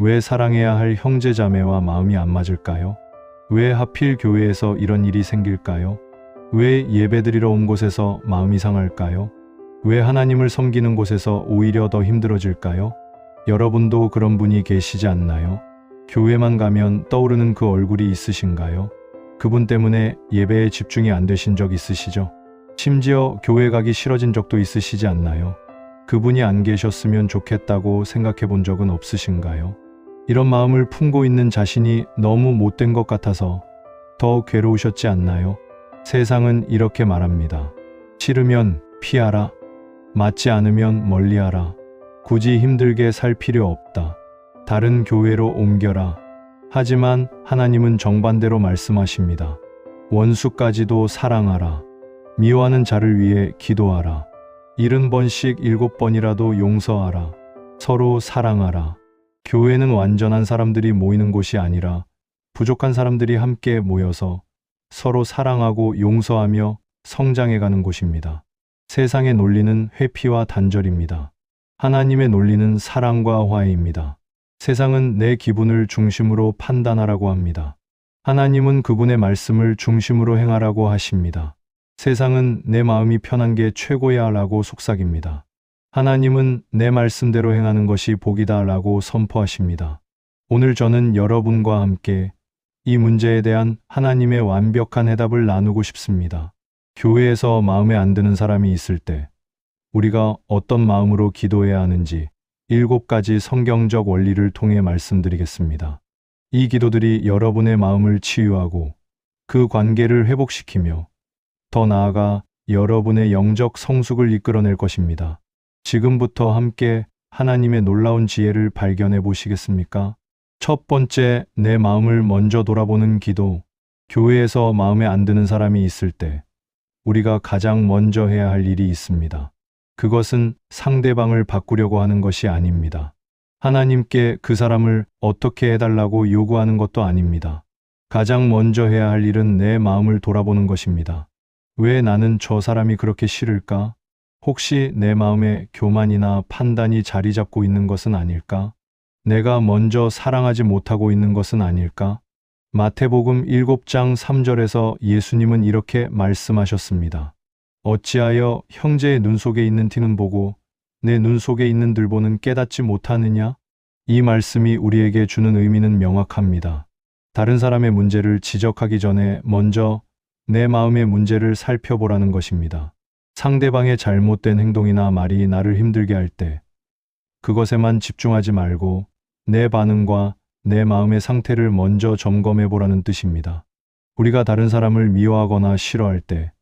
왜 사랑해야 할 형제자매와 마음이 안 맞을까요? 왜 하필 교회에서 이런 일이 생길까요? 왜 예배드리러 온 곳에서 마음이 상할까요? 왜 하나님을 섬기는 곳에서 오히려 더 힘들어질까요? 여러분도 그런 분이 계시지 않나요? 교회만 가면 떠오르는 그 얼굴이 있으신가요? 그분 때문에 예배에 집중이 안 되신 적 있으시죠? 심지어 교회 가기 싫어진 적도 있으시지 않나요? 그분이 안 계셨으면 좋겠다고 생각해 본 적은 없으신가요? 이런 마음을 품고 있는 자신이 너무 못된 것 같아서 더 괴로우셨지 않나요? 세상은 이렇게 말합니다. 싫으면 피하라. 맞지 않으면 멀리하라. 굳이 힘들게 살 필요 없다. 다른 교회로 옮겨라. 하지만 하나님은 정반대로 말씀하십니다. 원수까지도 사랑하라. 미워하는 자를 위해 기도하라. 70번씩 7번이라도 용서하라. 서로 사랑하라. 교회는 완전한 사람들이 모이는 곳이 아니라 부족한 사람들이 함께 모여서 서로 사랑하고 용서하며 성장해가는 곳입니다. 세상의 논리는 회피와 단절입니다. 하나님의 논리는 사랑과 화해입니다. 세상은 내 기분을 중심으로 판단하라고 합니다. 하나님은 그분의 말씀을 중심으로 행하라고 하십니다. 세상은 내 마음이 편한 게 최고야 라고 속삭입니다. 하나님은 내 말씀대로 행하는 것이 복이다 라고 선포하십니다. 오늘 저는 여러분과 함께 이 문제에 대한 하나님의 완벽한 해답을 나누고 싶습니다. 교회에서 마음에 안 드는 사람이 있을 때 우리가 어떤 마음으로 기도해야 하는지 7가지 성경적 원리를 통해 말씀드리겠습니다. 이 기도들이 여러분의 마음을 치유하고 그 관계를 회복시키며 더 나아가 여러분의 영적 성숙을 이끌어낼 것입니다. 지금부터 함께 하나님의 놀라운 지혜를 발견해 보시겠습니까? 첫 번째, 내 마음을 먼저 돌아보는 기도. 교회에서 마음에 안 드는 사람이 있을 때 우리가 가장 먼저 해야 할 일이 있습니다. 그것은 상대방을 바꾸려고 하는 것이 아닙니다. 하나님께 그 사람을 어떻게 해달라고 요구하는 것도 아닙니다. 가장 먼저 해야 할 일은 내 마음을 돌아보는 것입니다. 왜 나는 저 사람이 그렇게 싫을까? 혹시 내 마음에 교만이나 판단이 자리 잡고 있는 것은 아닐까? 내가 먼저 사랑하지 못하고 있는 것은 아닐까? 마태복음 7장 3절에서 예수님은 이렇게 말씀하셨습니다. 어찌하여 형제의 눈 속에 있는 티는 보고 내 눈 속에 있는 들보는 깨닫지 못하느냐? 이 말씀이 우리에게 주는 의미는 명확합니다. 다른 사람의 문제를 지적하기 전에 먼저 내 마음의 문제를 살펴보라는 것입니다. 상대방의 잘못된 행동이나 말이 나를 힘들게 할 때 그것에만 집중하지 말고 내 반응과 내 마음의 상태를 먼저 점검해 보라는 뜻입니다. 우리가 다른 사람을 미워하거나 싫어할 때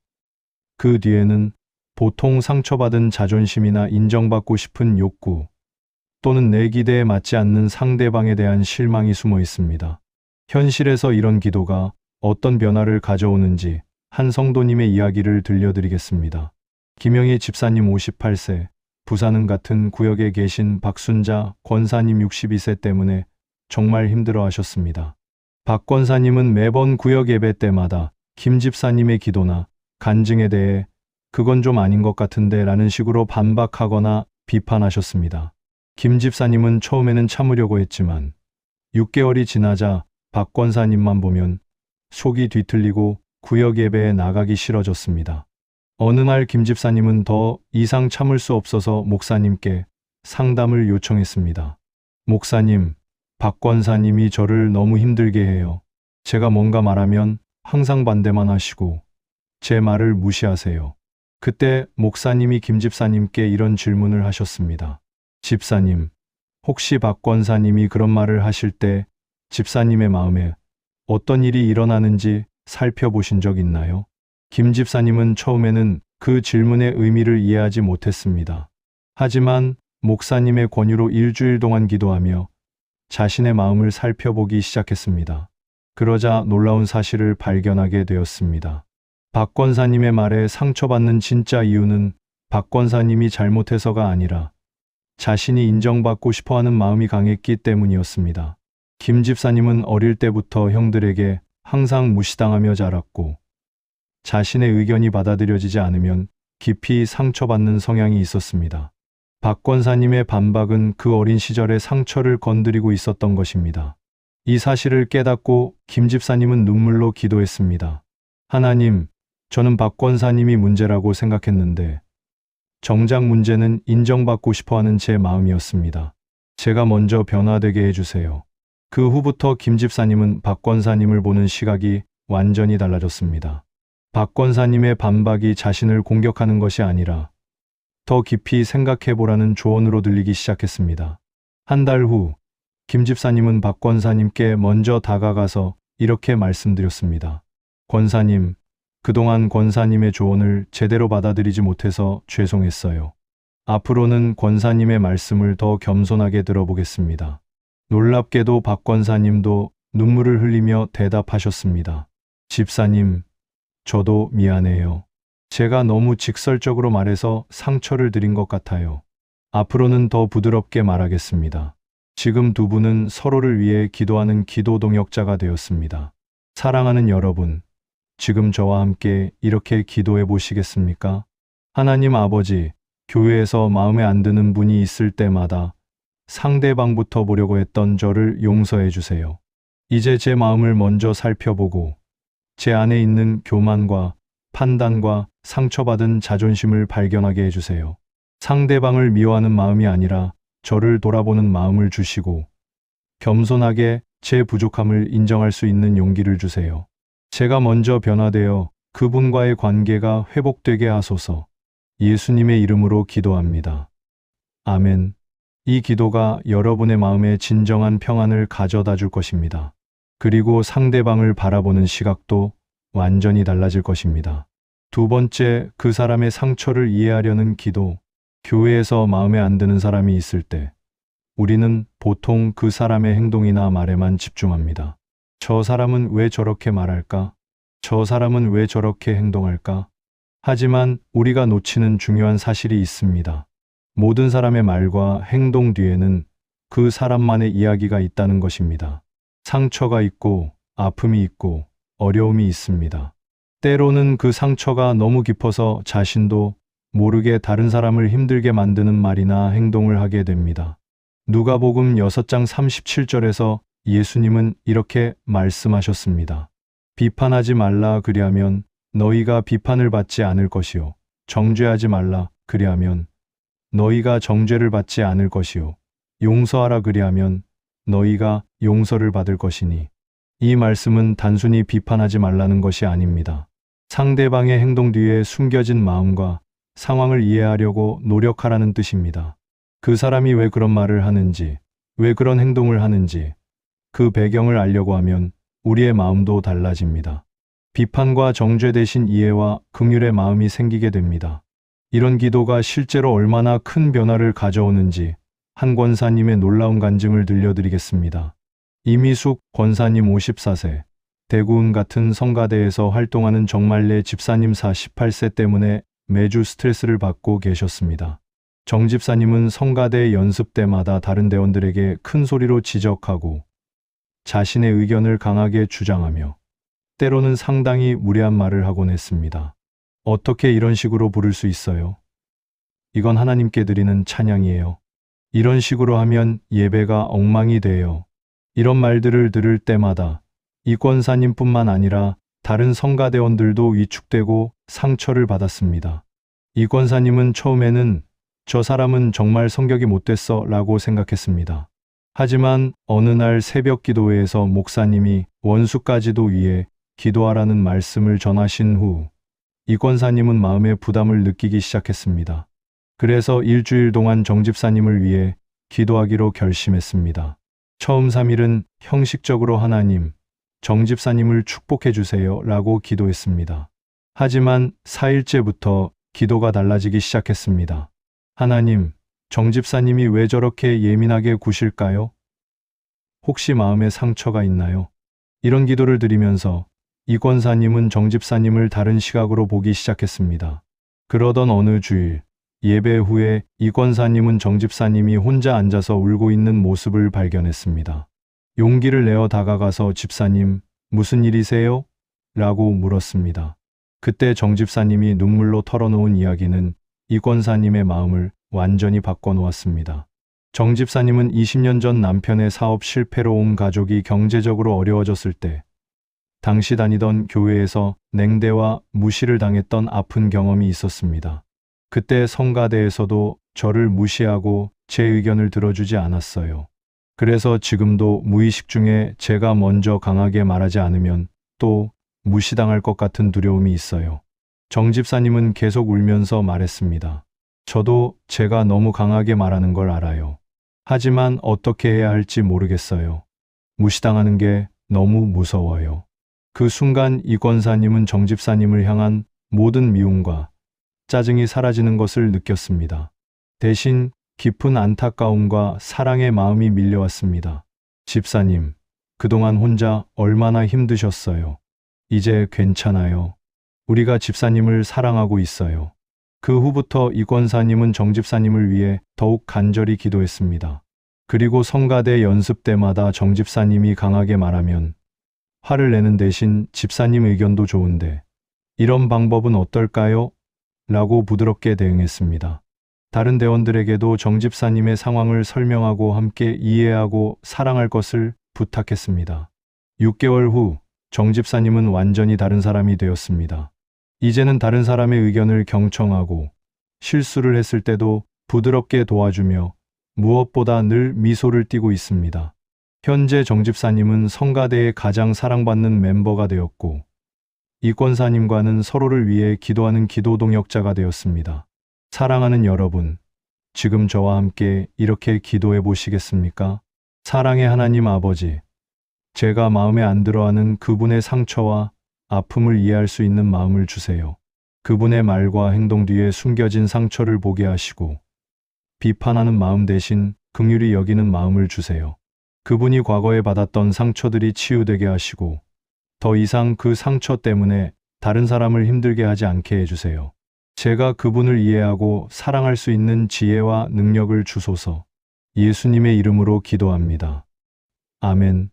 그 뒤에는 보통 상처받은 자존심이나 인정받고 싶은 욕구 또는 내 기대에 맞지 않는 상대방에 대한 실망이 숨어 있습니다. 현실에서 이런 기도가 어떤 변화를 가져오는지 한 성도님의 이야기를 들려드리겠습니다. 김영희 집사님 58세, 부산은 같은 구역에 계신 박순자 권사님 62세 때문에 정말 힘들어 하셨습니다. 박 권사님은 매번 구역 예배 때마다 김 집사님의 기도나 간증에 대해 그건 좀 아닌 것 같은데 라는 식으로 반박하거나 비판하셨습니다. 김 집사님은 처음에는 참으려고 했지만 6개월이 지나자 박 권사님만 보면 속이 뒤틀리고 구역 예배에 나가기 싫어졌습니다. 어느 날 김 집사님은 더 이상 참을 수 없어서 목사님께 상담을 요청했습니다. 목사님, 박 권사님이 저를 너무 힘들게 해요. 제가 뭔가 말하면 항상 반대만 하시고 제 말을 무시하세요. 그때 목사님이 김 집사님께 이런 질문을 하셨습니다. 집사님, 혹시 박 권사님이 그런 말을 하실 때 집사님의 마음에 어떤 일이 일어나는지 살펴보신 적 있나요? 김 집사님은 처음에는 그 질문의 의미를 이해하지 못했습니다. 하지만 목사님의 권유로 일주일 동안 기도하며 자신의 마음을 살펴보기 시작했습니다. 그러자 놀라운 사실을 발견하게 되었습니다. 박 권사님의 말에 상처받는 진짜 이유는 박 권사님이 잘못해서가 아니라 자신이 인정받고 싶어하는 마음이 강했기 때문이었습니다. 김 집사님은 어릴 때부터 형들에게 항상 무시당하며 자랐고 자신의 의견이 받아들여지지 않으면 깊이 상처받는 성향이 있었습니다. 박 권사님의 반박은 그 어린 시절의 상처를 건드리고 있었던 것입니다. 이 사실을 깨닫고 김 집사님은 눈물로 기도했습니다. 하나님, 저는 박 권사님이 문제라고 생각했는데 정작 문제는 인정받고 싶어하는 제 마음이었습니다. 제가 먼저 변화되게 해주세요. 그 후부터 김 집사님은 박 권사님을 보는 시각이 완전히 달라졌습니다. 박 권사님의 반박이 자신을 공격하는 것이 아니라 더 깊이 생각해보라는 조언으로 들리기 시작했습니다. 한 달 후, 김 집사님은 박 권사님께 먼저 다가가서 이렇게 말씀드렸습니다. 권사님, 그동안 권사님의 조언을 제대로 받아들이지 못해서 죄송했어요. 앞으로는 권사님의 말씀을 더 겸손하게 들어보겠습니다. 놀랍게도 박 권사님도 눈물을 흘리며 대답하셨습니다. 집사님, 저도 미안해요. 제가 너무 직설적으로 말해서 상처를 드린 것 같아요. 앞으로는 더 부드럽게 말하겠습니다. 지금 두 분은 서로를 위해 기도하는 기도 동역자가 되었습니다. 사랑하는 여러분, 지금 저와 함께 이렇게 기도해 보시겠습니까? 하나님 아버지, 교회에서 마음에 안 드는 분이 있을 때마다 상대방부터 보려고 했던 저를 용서해 주세요. 이제 제 마음을 먼저 살펴보고 제 안에 있는 교만과 판단과 상처받은 자존심을 발견하게 해주세요. 상대방을 미워하는 마음이 아니라 저를 돌아보는 마음을 주시고 겸손하게 제 부족함을 인정할 수 있는 용기를 주세요. 제가 먼저 변화되어 그분과의 관계가 회복되게 하소서. 예수님의 이름으로 기도합니다. 아멘. 이 기도가 여러분의 마음에 진정한 평안을 가져다 줄 것입니다. 그리고 상대방을 바라보는 시각도 완전히 달라질 것입니다. 두 번째, 그 사람의 상처를 이해하려는 기도. 교회에서 마음에 안 드는 사람이 있을 때 우리는 보통 그 사람의 행동이나 말에만 집중합니다. 저 사람은 왜 저렇게 말할까? 저 사람은 왜 저렇게 행동할까? 하지만 우리가 놓치는 중요한 사실이 있습니다. 모든 사람의 말과 행동 뒤에는 그 사람만의 이야기가 있다는 것입니다. 상처가 있고 아픔이 있고 어려움이 있습니다. 때로는 그 상처가 너무 깊어서 자신도 모르게 다른 사람을 힘들게 만드는 말이나 행동을 하게 됩니다. 누가복음 6장 37절에서 예수님은 이렇게 말씀하셨습니다. 비판하지 말라 그리하면 너희가 비판을 받지 않을 것이요. 정죄하지 말라 그리하면 너희가 정죄를 받지 않을 것이요. 용서하라 그리하면 너희가 용서를 받을 것이니. 이 말씀은 단순히 비판하지 말라는 것이 아닙니다. 상대방의 행동 뒤에 숨겨진 마음과 상황을 이해하려고 노력하라는 뜻입니다. 그 사람이 왜 그런 말을 하는지, 왜 그런 행동을 하는지, 그 배경을 알려고 하면 우리의 마음도 달라집니다. 비판과 정죄 대신 이해와 긍휼의 마음이 생기게 됩니다. 이런 기도가 실제로 얼마나 큰 변화를 가져오는지 한 권사님의 놀라운 간증을 들려드리겠습니다. 이미숙 권사님 54세, 대구은 같은 성가대에서 활동하는 정말래 집사님 48세 때문에 매주 스트레스를 받고 계셨습니다. 정 집사님은 성가대 연습 때마다 다른 대원들에게 큰 소리로 지적하고 자신의 의견을 강하게 주장하며 때로는 상당히 무례한 말을 하곤 했습니다. 어떻게 이런 식으로 부를 수 있어요? 이건 하나님께 드리는 찬양이에요. 이런 식으로 하면 예배가 엉망이 돼요. 이런 말들을 들을 때마다 이 권사님뿐만 아니라 다른 성가대원들도 위축되고 상처를 받았습니다. 이 권사님은 처음에는 저 사람은 정말 성격이 못됐어 라고 생각했습니다. 하지만 어느 날 새벽 기도회에서 목사님이 원수까지도 위해 기도하라는 말씀을 전하신 후 이 권사님은 마음의 부담을 느끼기 시작했습니다. 그래서 일주일 동안 정 집사님을 위해 기도하기로 결심했습니다. 처음 3일은 형식적으로 하나님, 정 집사님을 축복해 주세요 라고 기도했습니다. 하지만 4일째부터 기도가 달라지기 시작했습니다. 하나님, 정 집사님이 왜 저렇게 예민하게 구실까요? 혹시 마음에 상처가 있나요? 이런 기도를 드리면서 이 권사님은 정 집사님을 다른 시각으로 보기 시작했습니다. 그러던 어느 주일, 예배 후에 이 권사님은 정 집사님이 혼자 앉아서 울고 있는 모습을 발견했습니다. 용기를 내어 다가가서 집사님, 무슨 일이세요? 라고 물었습니다. 그때 정 집사님이 눈물로 털어놓은 이야기는 이 권사님의 마음을 완전히 바꿔놓았습니다. 정 집사님은 20년 전 남편의 사업 실패로 온 가족이 경제적으로 어려워졌을 때 당시 다니던 교회에서 냉대와 무시를 당했던 아픈 경험이 있었습니다. 그때 성가대에서도 저를 무시하고 제 의견을 들어주지 않았어요. 그래서 지금도 무의식 중에 제가 먼저 강하게 말하지 않으면 또 무시당할 것 같은 두려움이 있어요. 정 집사님은 계속 울면서 말했습니다. 저도 제가 너무 강하게 말하는 걸 알아요. 하지만 어떻게 해야 할지 모르겠어요. 무시당하는 게 너무 무서워요. 그 순간 이 권사님은 정 집사님을 향한 모든 미움과 짜증이 사라지는 것을 느꼈습니다. 대신 깊은 안타까움과 사랑의 마음이 밀려왔습니다. 집사님, 그동안 혼자 얼마나 힘드셨어요. 이제 괜찮아요. 우리가 집사님을 사랑하고 있어요. 그 후부터 이 권사님은 정 집사님을 위해 더욱 간절히 기도했습니다. 그리고 성가대 연습 때마다 정 집사님이 강하게 말하면 화를 내는 대신 집사님 의견도 좋은데 이런 방법은 어떨까요? 라고 부드럽게 대응했습니다. 다른 대원들에게도 정 집사님의 상황을 설명하고 함께 이해하고 사랑할 것을 부탁했습니다. 6개월 후 정 집사님은 완전히 다른 사람이 되었습니다. 이제는 다른 사람의 의견을 경청하고 실수를 했을 때도 부드럽게 도와주며 무엇보다 늘 미소를 띠고 있습니다. 현재 정 집사님은 성가대의 가장 사랑받는 멤버가 되었고 이 권사님과는 서로를 위해 기도하는 기도 동역자가 되었습니다. 사랑하는 여러분, 지금 저와 함께 이렇게 기도해 보시겠습니까? 사랑의 하나님 아버지, 제가 마음에 안 들어하는 그분의 상처와 아픔을 이해할 수 있는 마음을 주세요. 그분의 말과 행동 뒤에 숨겨진 상처를 보게 하시고 비판하는 마음 대신 긍휼히 여기는 마음을 주세요. 그분이 과거에 받았던 상처들이 치유되게 하시고 더 이상 그 상처 때문에 다른 사람을 힘들게 하지 않게 해주세요. 제가 그분을 이해하고 사랑할 수 있는 지혜와 능력을 주소서. 예수님의 이름으로 기도합니다. 아멘.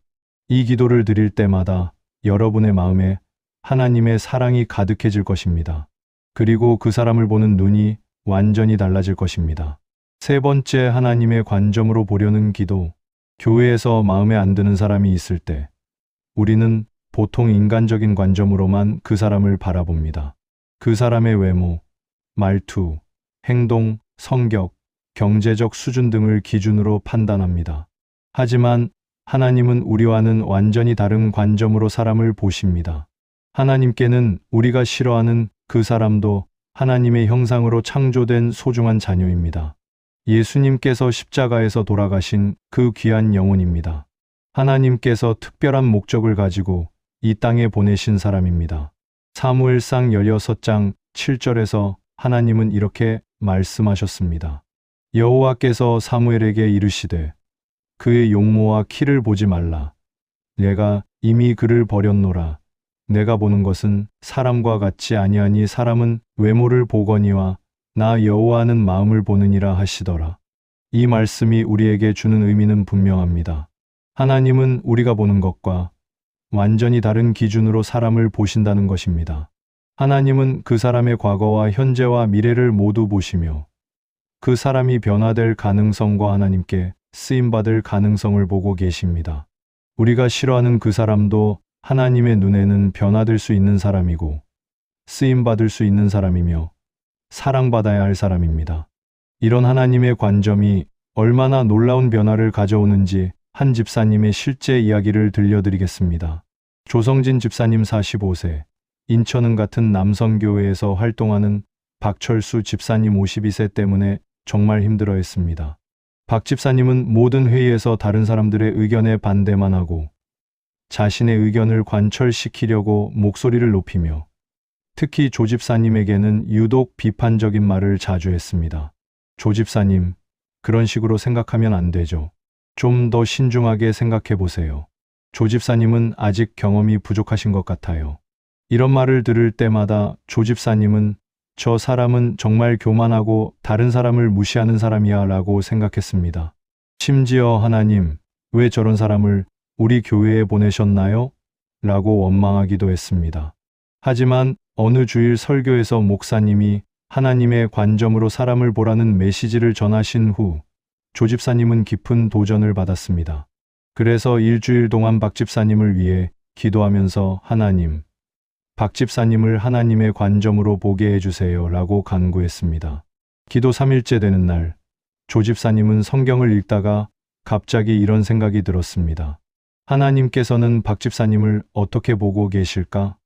이 기도를 드릴 때마다 여러분의 마음에 하나님의 사랑이 가득해질 것입니다. 그리고 그 사람을 보는 눈이 완전히 달라질 것입니다. 세 번째, 하나님의 관점으로 보려는 기도. 교회에서 마음에 안 드는 사람이 있을 때 우리는 보통 인간적인 관점으로만 그 사람을 바라봅니다. 그 사람의 외모, 말투, 행동, 성격, 경제적 수준 등을 기준으로 판단합니다. 하지만 하나님은 우리와는 완전히 다른 관점으로 사람을 보십니다. 하나님께는 우리가 싫어하는 그 사람도 하나님의 형상으로 창조된 소중한 자녀입니다. 예수님께서 십자가에서 돌아가신 그 귀한 영혼입니다. 하나님께서 특별한 목적을 가지고 이 땅에 보내신 사람입니다. 사무엘상 16장 7절에서 하나님은 이렇게 말씀하셨습니다. 여호와께서 사무엘에게 이르시되 그의 용모와 키를 보지 말라. 내가 이미 그를 버렸노라. 내가 보는 것은 사람과 같지 아니하니 사람은 외모를 보거니와 나 여호와는 마음을 보느니라 하시더라. 이 말씀이 우리에게 주는 의미는 분명합니다. 하나님은 우리가 보는 것과 완전히 다른 기준으로 사람을 보신다는 것입니다. 하나님은 그 사람의 과거와 현재와 미래를 모두 보시며 그 사람이 변화될 가능성과 하나님께 쓰임받을 가능성을 보고 계십니다. 우리가 싫어하는 그 사람도 하나님의 눈에는 변화될 수 있는 사람이고 쓰임받을 수 있는 사람이며 사랑받아야 할 사람입니다. 이런 하나님의 관점이 얼마나 놀라운 변화를 가져오는지 한 집사님의 실제 이야기를 들려드리겠습니다. 조성진 집사님 45세, 인천은 같은 남성교회에서 활동하는 박철수 집사님 52세 때문에 정말 힘들어했습니다. 박 집사님은 모든 회의에서 다른 사람들의 의견에 반대만 하고 자신의 의견을 관철시키려고 목소리를 높이며 특히 조 집사님에게는 유독 비판적인 말을 자주 했습니다. 조 집사님, 그런 식으로 생각하면 안 되죠. 좀 더 신중하게 생각해 보세요. 조 집사님은 아직 경험이 부족하신 것 같아요. 이런 말을 들을 때마다 조 집사님은 저 사람은 정말 교만하고 다른 사람을 무시하는 사람이야 라고 생각했습니다. 심지어 하나님, 왜 저런 사람을 우리 교회에 보내셨나요? 라고 원망하기도 했습니다. 하지만 어느 주일 설교에서 목사님이 하나님의 관점으로 사람을 보라는 메시지를 전하신 후 조 집사님은 깊은 도전을 받았습니다. 그래서 일주일 동안 박 집사님을 위해 기도하면서 하나님, 박 집사님을 하나님의 관점으로 보게 해주세요 라고 간구했습니다. 기도 3일째 되는 날, 조 집사님은 성경을 읽다가 갑자기 이런 생각이 들었습니다. 하나님께서는 박 집사님을 어떻게 보고 계실까?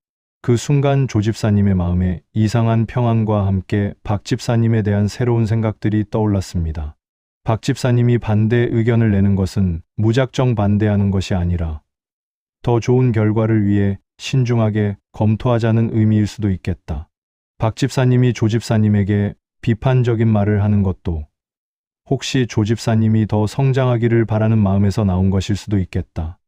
그 순간 조 집사님의 마음에 이상한 평안과 함께 박 집사님에 대한 새로운 생각들이 떠올랐습니다. 박 집사님이 반대 의견을 내는 것은 무작정 반대하는 것이 아니라 더 좋은 결과를 위해 신중하게 검토하자는 의미일 수도 있겠다. 박 집사님이 조 집사님에게 비판적인 말을 하는 것도 혹시 조 집사님이 더 성장하기를 바라는 마음에서 나온 것일 수도 있겠다.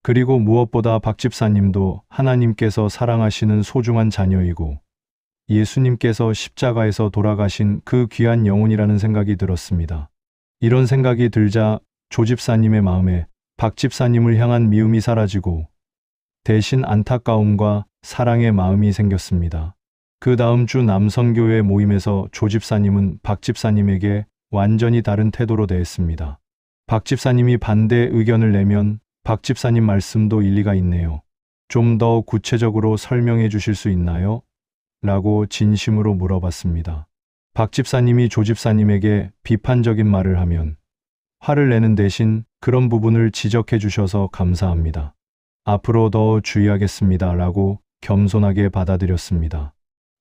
그리고 무엇보다 박 집사님도 하나님께서 사랑하시는 소중한 자녀이고 예수님께서 십자가에서 돌아가신 그 귀한 영혼이라는 생각이 들었습니다. 이런 생각이 들자 조 집사님의 마음에 박 집사님을 향한 미움이 사라지고 대신 안타까움과 사랑의 마음이 생겼습니다. 그 다음 주 남성교회 모임에서 조 집사님은 박 집사님에게 완전히 다른 태도로 대했습니다. 박 집사님이 반대 의견을 내면 박 집사님 말씀도 일리가 있네요. 좀 더 구체적으로 설명해 주실 수 있나요? 라고 진심으로 물어봤습니다. 박 집사님이 조 집사님에게 비판적인 말을 하면 화를 내는 대신 그런 부분을 지적해 주셔서 감사합니다. 앞으로 더 주의하겠습니다. 라고 겸손하게 받아들였습니다.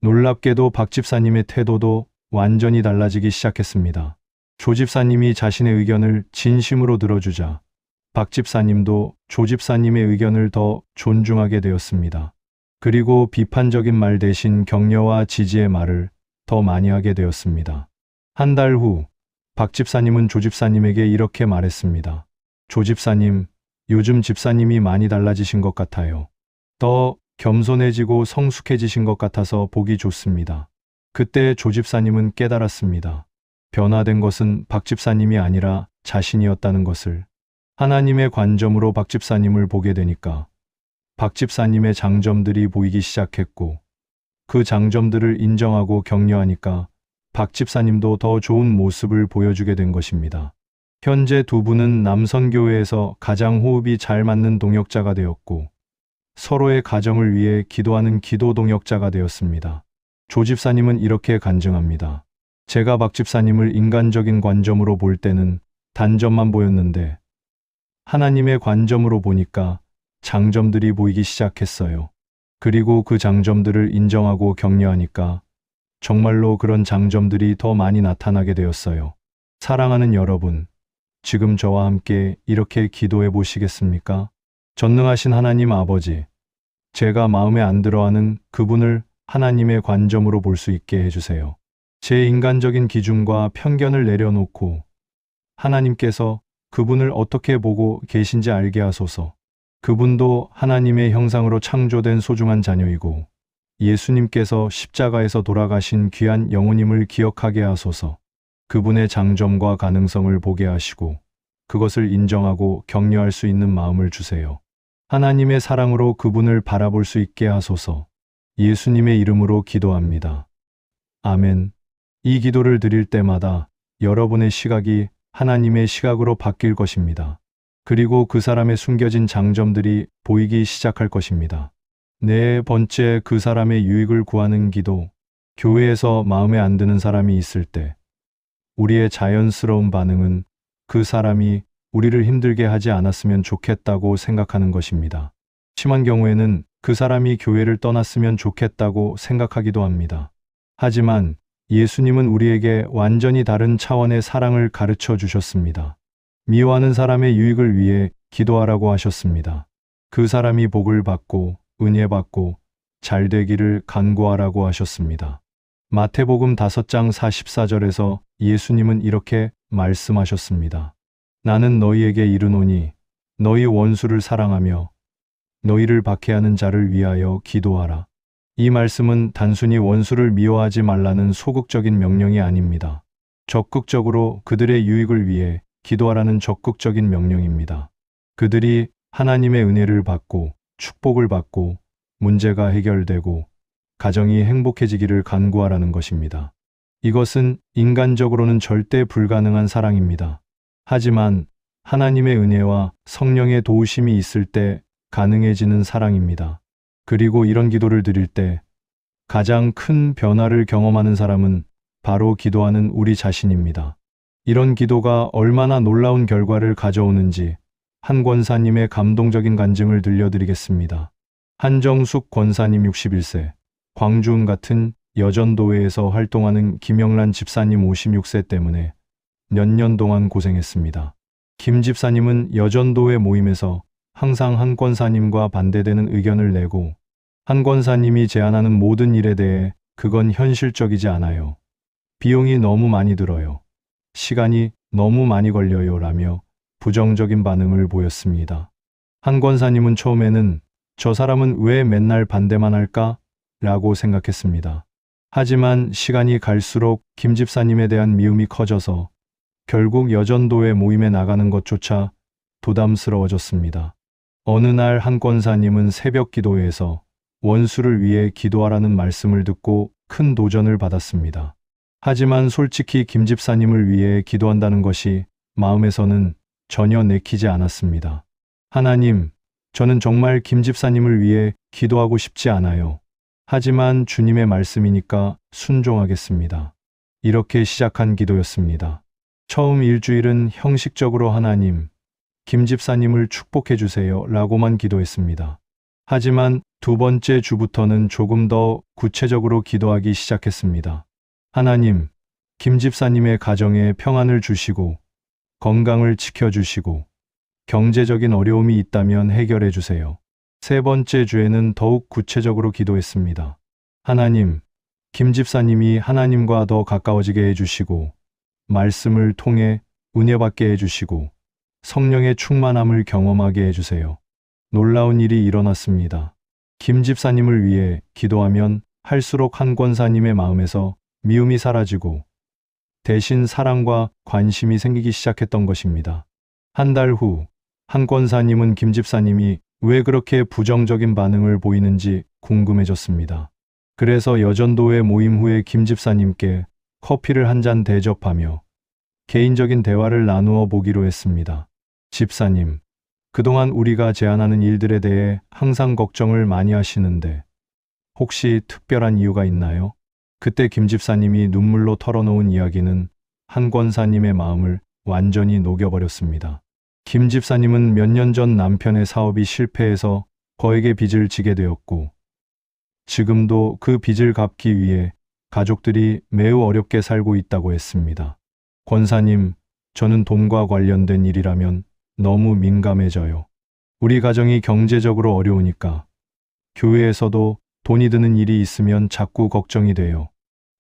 놀랍게도 박 집사님의 태도도 완전히 달라지기 시작했습니다. 조 집사님이 자신의 의견을 진심으로 들어주자 박 집사님도 조 집사님의 의견을 더 존중하게 되었습니다. 그리고 비판적인 말 대신 격려와 지지의 말을 더 많이 하게 되었습니다. 한 달 후, 박 집사님은 조 집사님에게 이렇게 말했습니다. 조 집사님, 요즘 집사님이 많이 달라지신 것 같아요. 더 겸손해지고 성숙해지신 것 같아서 보기 좋습니다. 그때 조 집사님은 깨달았습니다. 변화된 것은 박 집사님이 아니라 자신이었다는 것을. 하나님의 관점으로 박 집사님을 보게 되니까 박 집사님의 장점들이 보이기 시작했고 그 장점들을 인정하고 격려하니까 박 집사님도 더 좋은 모습을 보여주게 된 것입니다. 현재 두 분은 남선교회에서 가장 호흡이 잘 맞는 동역자가 되었고 서로의 가정을 위해 기도하는 기도 동역자가 되었습니다. 조 집사님은 이렇게 간증합니다. 제가 박 집사님을 인간적인 관점으로 볼 때는 단점만 보였는데 하나님의 관점으로 보니까 장점들이 보이기 시작했어요. 그리고 그 장점들을 인정하고 격려하니까 정말로 그런 장점들이 더 많이 나타나게 되었어요. 사랑하는 여러분, 지금 저와 함께 이렇게 기도해 보시겠습니까? 전능하신 하나님 아버지, 제가 마음에 안 들어하는 그분을 하나님의 관점으로 볼 수 있게 해주세요. 제 인간적인 기준과 편견을 내려놓고 하나님께서 그분을 어떻게 보고 계신지 알게 하소서. 그분도 하나님의 형상으로 창조된 소중한 자녀이고 예수님께서 십자가에서 돌아가신 귀한 영혼임을 기억하게 하소서. 그분의 장점과 가능성을 보게 하시고 그것을 인정하고 격려할 수 있는 마음을 주세요. 하나님의 사랑으로 그분을 바라볼 수 있게 하소서. 예수님의 이름으로 기도합니다. 아멘. 이 기도를 드릴 때마다 여러분의 시각이 하나님의 시각으로 바뀔 것입니다. 그리고 그 사람의 숨겨진 장점들이 보이기 시작할 것입니다. 네 번째, 그 사람의 유익을 구하는 기도. 교회에서 마음에 안 드는 사람이 있을 때 우리의 자연스러운 반응은 그 사람이 우리를 힘들게 하지 않았으면 좋겠다고 생각하는 것입니다. 심한 경우에는 그 사람이 교회를 떠났으면 좋겠다고 생각하기도 합니다. 하지만 예수님은 우리에게 완전히 다른 차원의 사랑을 가르쳐 주셨습니다. 미워하는 사람의 유익을 위해 기도하라고 하셨습니다. 그 사람이 복을 받고 은혜 받고 잘 되기를 간구하라고 하셨습니다. 마태복음 5장 44절에서 예수님은 이렇게 말씀하셨습니다. 나는 너희에게 이르노니 너희 원수를 사랑하며 너희를 박해하는 자를 위하여 기도하라. 이 말씀은 단순히 원수를 미워하지 말라는 소극적인 명령이 아닙니다. 적극적으로 그들의 유익을 위해 기도하라는 적극적인 명령입니다. 그들이 하나님의 은혜를 받고 축복을 받고 문제가 해결되고 가정이 행복해지기를 간구하라는 것입니다. 이것은 인간적으로는 절대 불가능한 사랑입니다. 하지만 하나님의 은혜와 성령의 도우심이 있을 때 가능해지는 사랑입니다. 그리고 이런 기도를 드릴 때 가장 큰 변화를 경험하는 사람은 바로 기도하는 우리 자신입니다. 이런 기도가 얼마나 놀라운 결과를 가져오는지 한 권사님의 감동적인 간증을 들려드리겠습니다. 한정숙 권사님 61세, 광주음 같은 여전도회에서 활동하는 김영란 집사님 56세 때문에 몇 년 동안 고생했습니다. 김 집사님은 여전도회 모임에서 항상 한 권사님과 반대되는 의견을 내고 한 권사님이 제안하는 모든 일에 대해 그건 현실적이지 않아요. 비용이 너무 많이 들어요. 시간이 너무 많이 걸려요 라며 부정적인 반응을 보였습니다. 한 권사님은 처음에는 저 사람은 왜 맨날 반대만 할까? 라고 생각했습니다. 하지만 시간이 갈수록 김 집사님에 대한 미움이 커져서 결국 여전도회 모임에 나가는 것조차 부담스러워졌습니다. 어느 날 한 권사님은 새벽 기도회에서 원수를 위해 기도하라는 말씀을 듣고 큰 도전을 받았습니다. 하지만 솔직히 김 집사님을 위해 기도한다는 것이 마음에서는 전혀 내키지 않았습니다. 하나님, 저는 정말 김 집사님을 위해 기도하고 싶지 않아요. 하지만 주님의 말씀이니까 순종하겠습니다. 이렇게 시작한 기도였습니다. 처음 일주일은 형식적으로 하나님, 김 집사님을 축복해 주세요 라고만 기도했습니다. 하지만 두 번째 주부터는 조금 더 구체적으로 기도하기 시작했습니다. 하나님, 김 집사님의 가정에 평안을 주시고 건강을 지켜주시고 경제적인 어려움이 있다면 해결해 주세요. 세 번째 주에는 더욱 구체적으로 기도했습니다. 하나님, 김 집사님이 하나님과 더 가까워지게 해주시고 말씀을 통해 은혜 받게 해주시고 성령의 충만함을 경험하게 해주세요. 놀라운 일이 일어났습니다. 김 집사님을 위해 기도하면 할수록 한 권사님의 마음에서 미움이 사라지고 대신 사랑과 관심이 생기기 시작했던 것입니다. 한 달 후, 한 권사님은 김 집사님이 왜 그렇게 부정적인 반응을 보이는지 궁금해졌습니다. 그래서 여전도회 모임 후에 김 집사님께 커피를 한 잔 대접하며 개인적인 대화를 나누어 보기로 했습니다. 집사님, 그동안 우리가 제안하는 일들에 대해 항상 걱정을 많이 하시는데 혹시 특별한 이유가 있나요? 그때 김 집사님이 눈물로 털어놓은 이야기는 한 권사님의 마음을 완전히 녹여버렸습니다. 김 집사님은 몇 년 전 남편의 사업이 실패해서 거액의 빚을 지게 되었고 지금도 그 빚을 갚기 위해 가족들이 매우 어렵게 살고 있다고 했습니다. 권사님, 저는 돈과 관련된 일이라면 너무 민감해져요. 우리 가정이 경제적으로 어려우니까 교회에서도 돈이 드는 일이 있으면 자꾸 걱정이 돼요.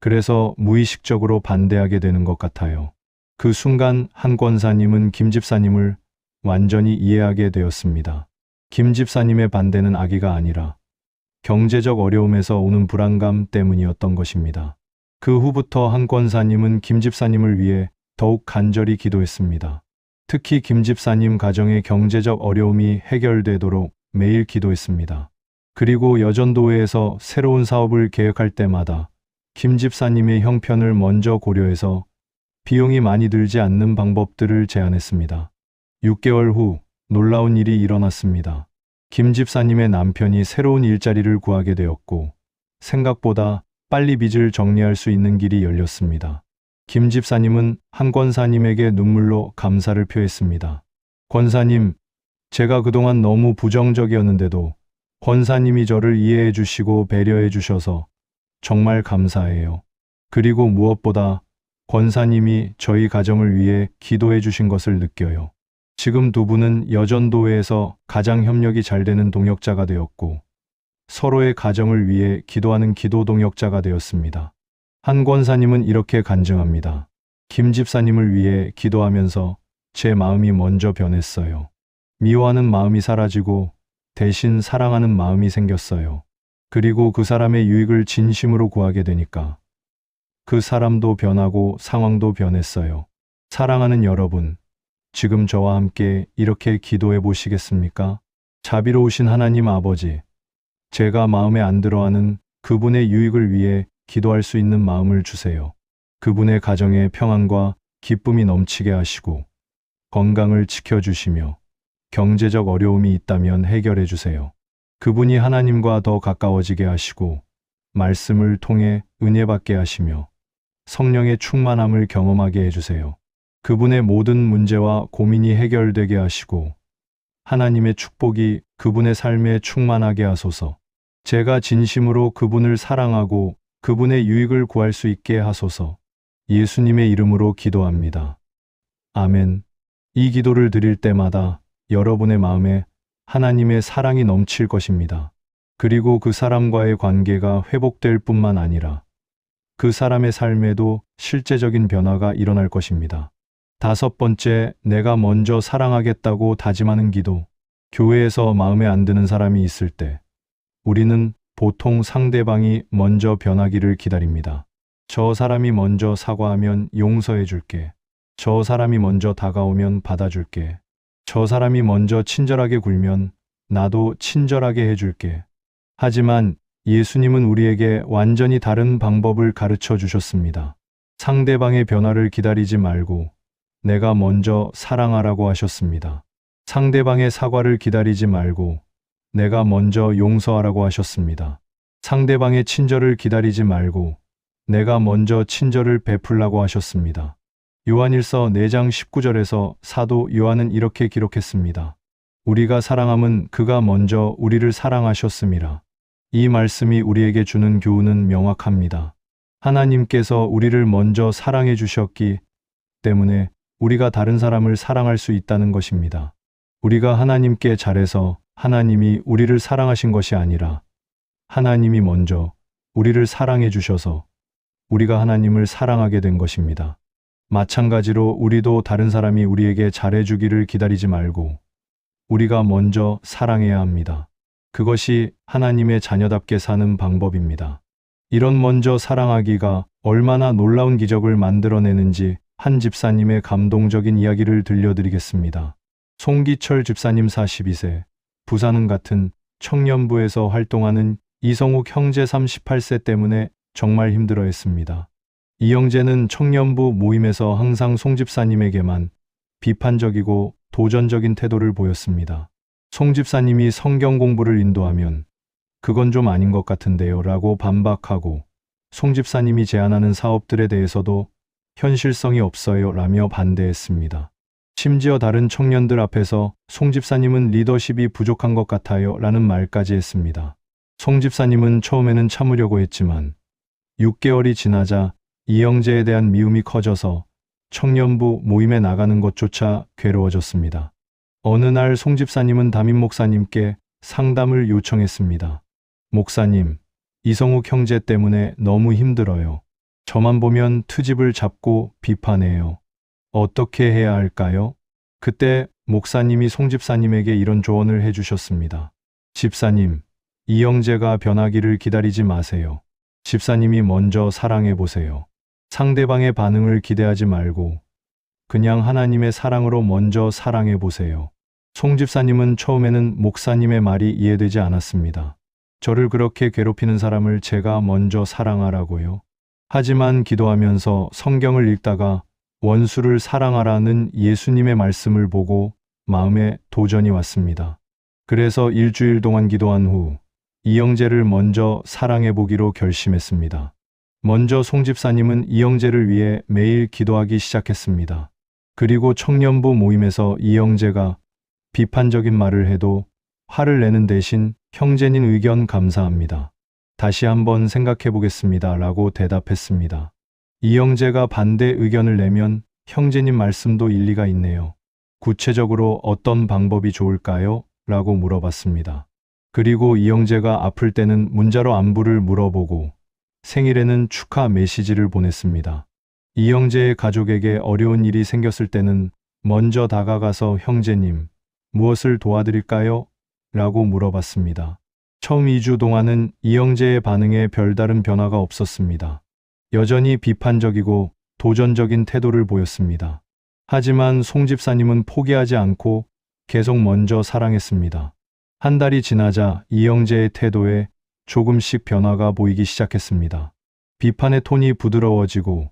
그래서 무의식적으로 반대하게 되는 것 같아요. 그 순간 한 권사님은 김 집사님을 완전히 이해하게 되었습니다. 김 집사님의 반대는 악의가 아니라 경제적 어려움에서 오는 불안감 때문이었던 것입니다. 그 후부터 한 권사님은 김 집사님을 위해 더욱 간절히 기도했습니다. 특히 김 집사님 가정의 경제적 어려움이 해결되도록 매일 기도했습니다. 그리고 여전도회에서 새로운 사업을 계획할 때마다 김 집사님의 형편을 먼저 고려해서 비용이 많이 들지 않는 방법들을 제안했습니다. 6개월 후 놀라운 일이 일어났습니다. 김 집사님의 남편이 새로운 일자리를 구하게 되었고 생각보다 빨리 빚을 정리할 수 있는 길이 열렸습니다. 김 집사님은 한 권사님에게 눈물로 감사를 표했습니다. 권사님, 제가 그동안 너무 부정적이었는데도 권사님이 저를 이해해 주시고 배려해 주셔서 정말 감사해요. 그리고 무엇보다 권사님이 저희 가정을 위해 기도해 주신 것을 느껴요. 지금 두 분은 여전도회에서 가장 협력이 잘 되는 동역자가 되었고 서로의 가정을 위해 기도하는 기도 동역자가 되었습니다. 한 권사님은 이렇게 간증합니다. 김 집사님을 위해 기도하면서 제 마음이 먼저 변했어요. 미워하는 마음이 사라지고 대신 사랑하는 마음이 생겼어요. 그리고 그 사람의 유익을 진심으로 구하게 되니까 그 사람도 변하고 상황도 변했어요. 사랑하는 여러분, 지금 저와 함께 이렇게 기도해 보시겠습니까? 자비로우신 하나님 아버지, 제가 마음에 안 들어하는 그분의 유익을 위해 기도할 수 있는 마음을 주세요. 그분의 가정에 평안과 기쁨이 넘치게 하시고 건강을 지켜주시며 경제적 어려움이 있다면 해결해 주세요. 그분이 하나님과 더 가까워지게 하시고 말씀을 통해 은혜 받게 하시며 성령의 충만함을 경험하게 해주세요. 그분의 모든 문제와 고민이 해결되게 하시고 하나님의 축복이 그분의 삶에 충만하게 하소서. 제가 진심으로 그분을 사랑하고 그분의 유익을 구할 수 있게 하소서. 예수님의 이름으로 기도합니다. 아멘. 이 기도를 드릴 때마다 여러분의 마음에 하나님의 사랑이 넘칠 것입니다. 그리고 그 사람과의 관계가 회복될 뿐만 아니라 그 사람의 삶에도 실제적인 변화가 일어날 것입니다. 5번째, 내가 먼저 사랑하겠다고 다짐하는 기도. 교회에서 마음에 안 드는 사람이 있을 때 우리는 보통 상대방이 먼저 변하기를 기다립니다. 저 사람이 먼저 사과하면 용서해 줄게. 저 사람이 먼저 다가오면 받아줄게. 저 사람이 먼저 친절하게 굴면 나도 친절하게 해줄게. 하지만 예수님은 우리에게 완전히 다른 방법을 가르쳐 주셨습니다. 상대방의 변화를 기다리지 말고 내가 먼저 사랑하라고 하셨습니다. 상대방의 사과를 기다리지 말고 내가 먼저 용서하라고 하셨습니다. 상대방의 친절을 기다리지 말고 내가 먼저 친절을 베풀라고 하셨습니다. 요한일서 4장 19절에서 사도 요한은 이렇게 기록했습니다. 우리가 사랑함은 그가 먼저 우리를 사랑하셨음이라. 이 말씀이 우리에게 주는 교훈은 명확합니다. 하나님께서 우리를 먼저 사랑해 주셨기 때문에 우리가 다른 사람을 사랑할 수 있다는 것입니다. 우리가 하나님께 잘해서 하나님이 우리를 사랑하신 것이 아니라 하나님이 먼저 우리를 사랑해 주셔서 우리가 하나님을 사랑하게 된 것입니다. 마찬가지로 우리도 다른 사람이 우리에게 잘해 주기를 기다리지 말고 우리가 먼저 사랑해야 합니다. 그것이 하나님의 자녀답게 사는 방법입니다. 이런 먼저 사랑하기가 얼마나 놀라운 기적을 만들어내는지 한 집사님의 감동적인 이야기를 들려드리겠습니다. 송기철 집사님 42세, 부산은 같은 청년부에서 활동하는 이성욱 형제 38세 때문에 정말 힘들어했습니다. 이 형제는 청년부 모임에서 항상 송 집사님에게만 비판적이고 도전적인 태도를 보였습니다. 송 집사님이 성경 공부를 인도하면 그건 좀 아닌 것 같은데요 라고 반박하고 송 집사님이 제안하는 사업들에 대해서도 현실성이 없어요 라며 반대했습니다. 심지어 다른 청년들 앞에서 송 집사님은 리더십이 부족한 것 같아요 라는 말까지 했습니다. 송 집사님은 처음에는 참으려고 했지만 6개월이 지나자 이 형제에 대한 미움이 커져서 청년부 모임에 나가는 것조차 괴로워졌습니다. 어느 날 송 집사님은 담임 목사님께 상담을 요청했습니다. 목사님, 이성욱 형제 때문에 너무 힘들어요. 저만 보면 트집을 잡고 비판해요. 어떻게 해야 할까요? 그때 목사님이 송 집사님에게 이런 조언을 해주셨습니다. 집사님, 이 형제가 변하기를 기다리지 마세요. 집사님이 먼저 사랑해 보세요. 상대방의 반응을 기대하지 말고 그냥 하나님의 사랑으로 먼저 사랑해 보세요. 송 집사님은 처음에는 목사님의 말이 이해되지 않았습니다. 저를 그렇게 괴롭히는 사람을 제가 먼저 사랑하라고요? 하지만 기도하면서 성경을 읽다가 원수를 사랑하라는 예수님의 말씀을 보고 마음에 도전이 왔습니다. 그래서 일주일 동안 기도한 후 이 형제를 먼저 사랑해 보기로 결심했습니다. 먼저 송 집사님은 이 형제를 위해 매일 기도하기 시작했습니다. 그리고 청년부 모임에서 이 형제가 비판적인 말을 해도 화를 내는 대신 형제님 의견 감사합니다. 다시 한번 생각해 보겠습니다. 라고 대답했습니다. 이 형제가 반대 의견을 내면 형제님 말씀도 일리가 있네요. 구체적으로 어떤 방법이 좋을까요? 라고 물어봤습니다. 그리고 이 형제가 아플 때는 문자로 안부를 물어보고 생일에는 축하 메시지를 보냈습니다. 이 형제의 가족에게 어려운 일이 생겼을 때는 먼저 다가가서 형제님, 무엇을 도와드릴까요? 라고 물어봤습니다. 처음 2주 동안은 이 형제의 반응에 별다른 변화가 없었습니다. 여전히 비판적이고 도전적인 태도를 보였습니다. 하지만 송 집사님은 포기하지 않고 계속 먼저 사랑했습니다. 한 달이 지나자 이 형제의 태도에 조금씩 변화가 보이기 시작했습니다. 비판의 톤이 부드러워지고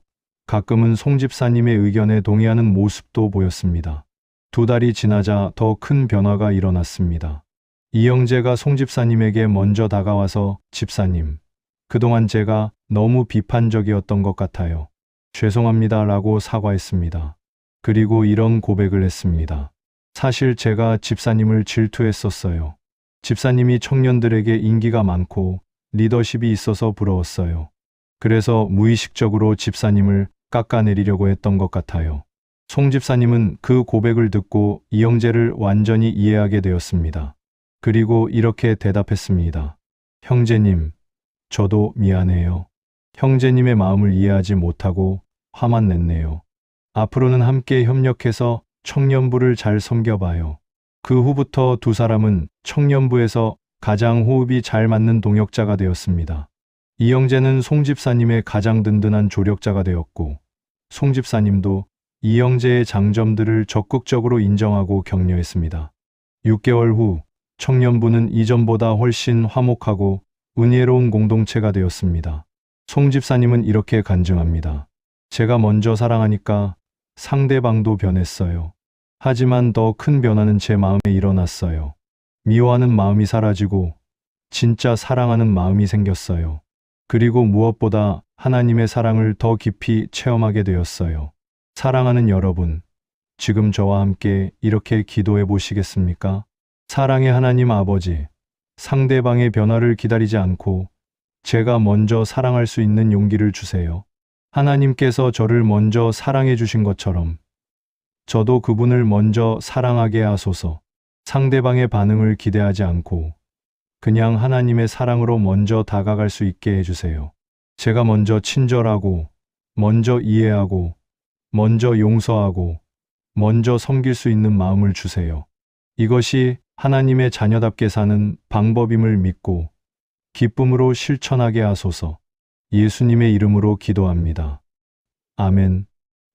가끔은 송 집사님의 의견에 동의하는 모습도 보였습니다. 2달이 지나자 더 큰 변화가 일어났습니다. 이 형제가 송 집사님에게 먼저 다가와서 집사님, 그동안 제가 너무 비판적이었던 것 같아요. 죄송합니다 라고 사과했습니다. 그리고 이런 고백을 했습니다. 사실 제가 집사님을 질투했었어요. 집사님이 청년들에게 인기가 많고 리더십이 있어서 부러웠어요. 그래서 무의식적으로 집사님을 깎아내리려고 했던 것 같아요. 송 집사님은 그 고백을 듣고 이 형제를 완전히 이해하게 되었습니다. 그리고 이렇게 대답했습니다. 형제님, 저도 미안해요. 형제님의 마음을 이해하지 못하고 화만 냈네요. 앞으로는 함께 협력해서 청년부를 잘 섬겨봐요. 그 후부터 두 사람은 청년부에서 가장 호흡이 잘 맞는 동역자가 되었습니다. 이 형제는 송 집사님의 가장 든든한 조력자가 되었고, 송 집사님도 이 형제의 장점들을 적극적으로 인정하고 격려했습니다. 6개월 후 청년부는 이전보다 훨씬 화목하고 은혜로운 공동체가 되었습니다. 송 집사님은 이렇게 간증합니다. 제가 먼저 사랑하니까 상대방도 변했어요. 하지만 더 큰 변화는 제 마음에 일어났어요. 미워하는 마음이 사라지고 진짜 사랑하는 마음이 생겼어요. 그리고 무엇보다 하나님의 사랑을 더 깊이 체험하게 되었어요. 사랑하는 여러분, 지금 저와 함께 이렇게 기도해 보시겠습니까? 사랑의 하나님 아버지, 상대방의 변화를 기다리지 않고 제가 먼저 사랑할 수 있는 용기를 주세요. 하나님께서 저를 먼저 사랑해 주신 것처럼 저도 그분을 먼저 사랑하게 하소서. 상대방의 반응을 기대하지 않고 그냥 하나님의 사랑으로 먼저 다가갈 수 있게 해주세요. 제가 먼저 친절하고, 먼저 이해하고, 먼저 용서하고, 먼저 섬길 수 있는 마음을 주세요. 이것이 하나님의 자녀답게 사는 방법임을 믿고 기쁨으로 실천하게 하소서. 예수님의 이름으로 기도합니다. 아멘.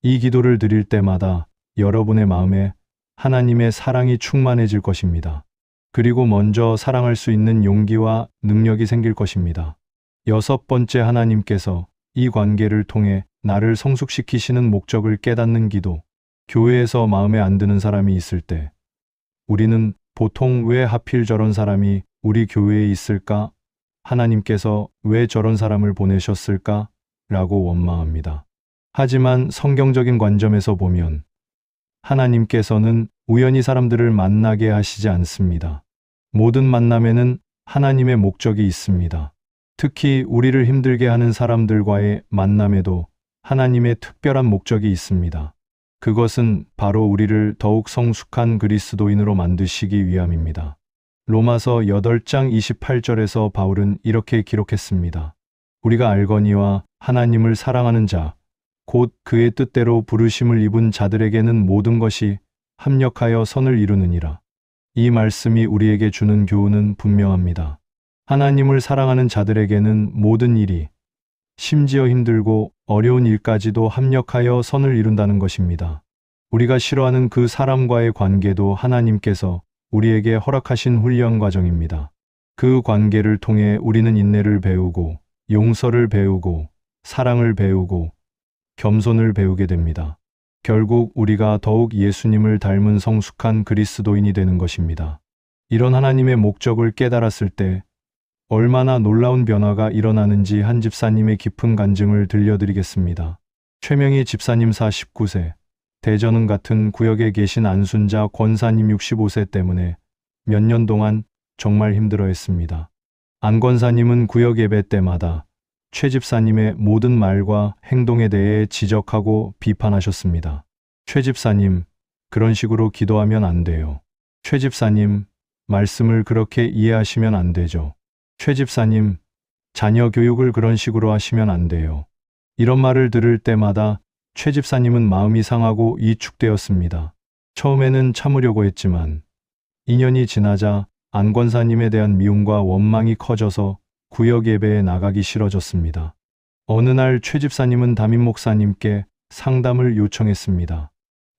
이 기도를 드릴 때마다 여러분의 마음에 하나님의 사랑이 충만해질 것입니다. 그리고 먼저 사랑할 수 있는 용기와 능력이 생길 것입니다. 6번째, 하나님께서 이 관계를 통해 나를 성숙시키시는 목적을 깨닫는 기도. 교회에서 마음에 안 드는 사람이 있을 때 우리는 보통 왜 하필 저런 사람이 우리 교회에 있을까? 하나님께서 왜 저런 사람을 보내셨을까? 라고 원망합니다. 하지만 성경적인 관점에서 보면 하나님께서는 우연히 사람들을 만나게 하시지 않습니다. 모든 만남에는 하나님의 목적이 있습니다. 특히 우리를 힘들게 하는 사람들과의 만남에도 하나님의 특별한 목적이 있습니다. 그것은 바로 우리를 더욱 성숙한 그리스도인으로 만드시기 위함입니다. 로마서 8장 28절에서 바울은 이렇게 기록했습니다. 우리가 알거니와 하나님을 사랑하는 자, 곧 그의 뜻대로 부르심을 입은 자들에게는 모든 것이 합력하여 선을 이루느니라. 이 말씀이 우리에게 주는 교훈은 분명합니다. 하나님을 사랑하는 자들에게는 모든 일이, 심지어 힘들고 어려운 일까지도 합력하여 선을 이룬다는 것입니다. 우리가 싫어하는 그 사람과의 관계도 하나님께서 우리에게 허락하신 훈련 과정입니다. 그 관계를 통해 우리는 인내를 배우고, 용서를 배우고, 사랑을 배우고, 겸손을 배우게 됩니다. 결국 우리가 더욱 예수님을 닮은 성숙한 그리스도인이 되는 것입니다. 이런 하나님의 목적을 깨달았을 때 얼마나 놀라운 변화가 일어나는지 한 집사님의 깊은 간증을 들려드리겠습니다. 최명희 집사님 49세, 대전은 같은 구역에 계신 안순자 권사님 65세 때문에 몇 년 동안 정말 힘들어했습니다. 안 권사님은 구역 예배 때마다 최 집사님의 모든 말과 행동에 대해 지적하고 비판하셨습니다. 최 집사님, 그런 식으로 기도하면 안 돼요. 최 집사님, 말씀을 그렇게 이해하시면 안 되죠. 최 집사님, 자녀 교육을 그런 식으로 하시면 안 돼요. 이런 말을 들을 때마다 최 집사님은 마음이 상하고 위축되었습니다. 처음에는 참으려고 했지만 2년이 지나자 안 권사님에 대한 미움과 원망이 커져서 구역 예배에 나가기 싫어졌습니다. 어느 날 최 집사님은 담임 목사님께 상담을 요청했습니다.